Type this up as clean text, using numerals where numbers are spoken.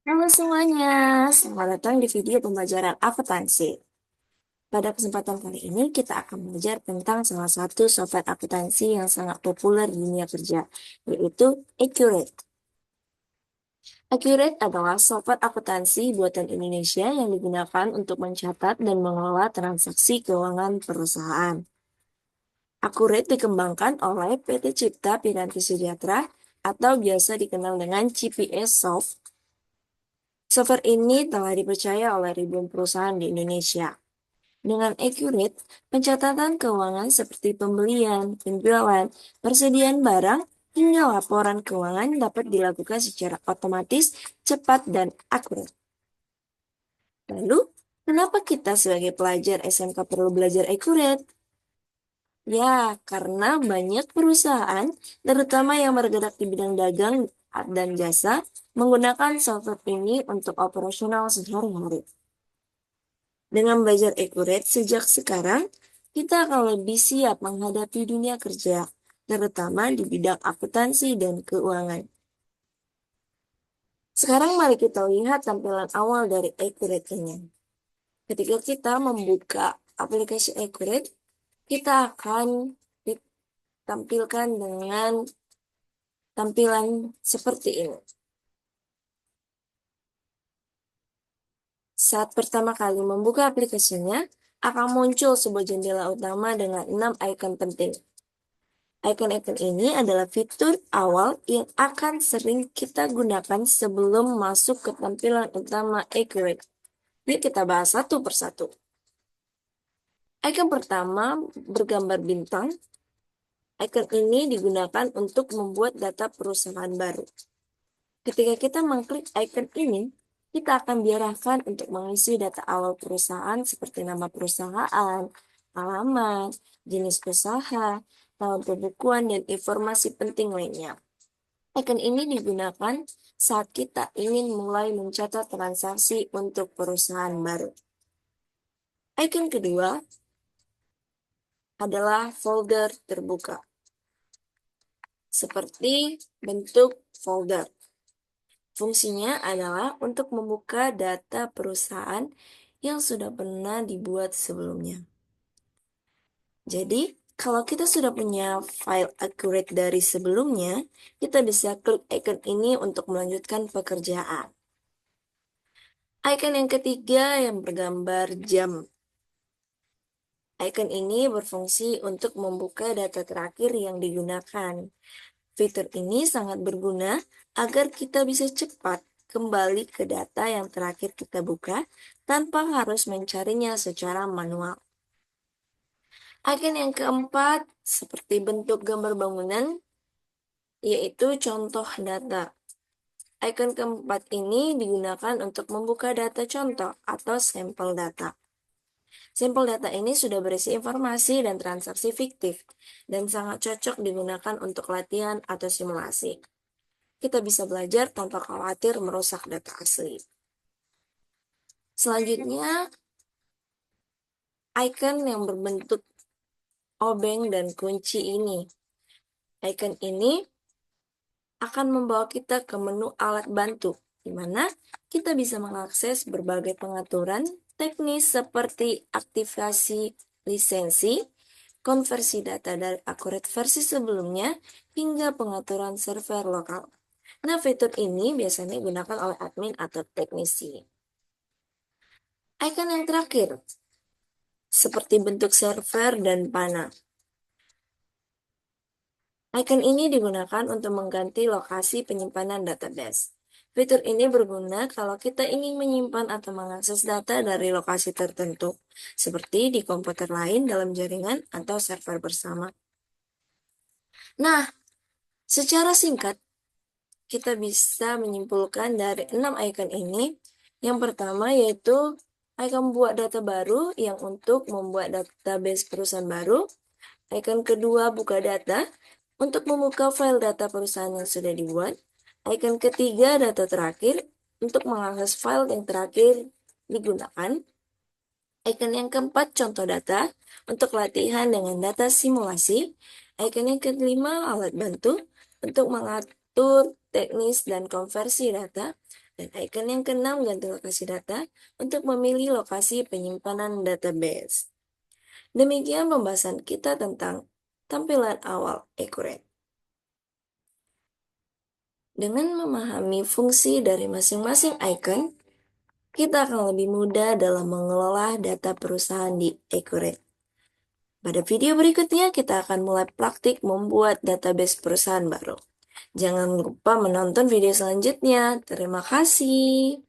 Halo semuanya, selamat datang di video pembelajaran akuntansi. Pada kesempatan kali ini kita akan belajar tentang salah satu software akuntansi yang sangat populer di dunia kerja, yaitu Accurate. Accurate adalah software akuntansi buatan Indonesia yang digunakan untuk mencatat dan mengelola transaksi keuangan perusahaan. Accurate dikembangkan oleh PT Cipta Piranti Sejahtera atau biasa dikenal dengan CPS Soft. Software ini telah dipercaya oleh ribuan perusahaan di Indonesia. Dengan Accurate, pencatatan keuangan seperti pembelian, penjualan, persediaan barang, hingga laporan keuangan dapat dilakukan secara otomatis, cepat, dan akurat. Lalu, kenapa kita sebagai pelajar SMK perlu belajar Accurate? Ya, karena banyak perusahaan, terutama yang bergerak di bidang dagang dan jasa, menggunakan software ini untuk operasional sehari-hari. Dengan belajar Accurate sejak sekarang, kita akan lebih siap menghadapi dunia kerja, terutama di bidang akuntansi dan keuangan. Sekarang mari kita lihat tampilan awal dari Accurate ini. Ketika kita membuka aplikasi Accurate, kita akan ditampilkan dengan tampilan seperti ini. Saat pertama kali membuka aplikasinya, akan muncul sebuah jendela utama dengan 6 icon penting. Icon-icon ini adalah fitur awal yang akan sering kita gunakan sebelum masuk ke tampilan utama Accurate. Yuk kita bahas satu persatu. Icon pertama bergambar bintang. Icon ini digunakan untuk membuat data perusahaan baru. Ketika kita mengklik icon ini, kita akan diarahkan untuk mengisi data awal perusahaan seperti nama perusahaan, alamat, jenis usaha, tahun pembukuan, dan informasi penting lainnya. Icon ini digunakan saat kita ingin mulai mencatat transaksi untuk perusahaan baru. Icon kedua adalah folder terbuka, seperti bentuk folder. Fungsinya adalah untuk membuka data perusahaan yang sudah pernah dibuat sebelumnya. Jadi, kalau kita sudah punya file Accurate dari sebelumnya, kita bisa klik icon ini untuk melanjutkan pekerjaan. Icon yang ketiga yang bergambar jam. Icon ini berfungsi untuk membuka data terakhir yang digunakan. Fitur ini sangat berguna agar kita bisa cepat kembali ke data yang terakhir kita buka tanpa harus mencarinya secara manual. Icon yang keempat seperti bentuk gambar bangunan, yaitu contoh data. Icon keempat ini digunakan untuk membuka data contoh atau sampel data. Sampel data ini sudah berisi informasi dan transaksi fiktif dan sangat cocok digunakan untuk latihan atau simulasi. Kita bisa belajar tanpa khawatir merusak data asli. Selanjutnya, icon yang berbentuk obeng dan kunci ini. Icon ini akan membawa kita ke menu alat bantu, di mana kita bisa mengakses berbagai pengaturan teknis seperti aktivasi lisensi, konversi data dari Accurate versi sebelumnya, hingga pengaturan server lokal. Nah, fitur ini biasanya digunakan oleh admin atau teknisi. Icon yang terakhir, seperti bentuk server dan panel. Icon ini digunakan untuk mengganti lokasi penyimpanan database. Fitur ini berguna kalau kita ingin menyimpan atau mengakses data dari lokasi tertentu, seperti di komputer lain dalam jaringan atau server bersama. Nah, secara singkat, kita bisa menyimpulkan dari 6 icon ini. Yang pertama yaitu icon buat data baru yang untuk membuat database perusahaan baru. Icon kedua buka data untuk membuka file data perusahaan yang sudah dibuat. Icon ketiga data terakhir untuk mengakses file yang terakhir digunakan. Icon yang keempat contoh data untuk latihan dengan data simulasi. Icon yang kelima alat bantu untuk mengatur teknis dan konversi data. Dan icon yang keenam ganti lokasi data untuk memilih lokasi penyimpanan database. Demikian pembahasan kita tentang tampilan awal Accurate. Dengan memahami fungsi dari masing-masing icon, kita akan lebih mudah dalam mengelola data perusahaan di Accurate. Pada video berikutnya, kita akan mulai praktik membuat database perusahaan baru. Jangan lupa menonton video selanjutnya. Terima kasih.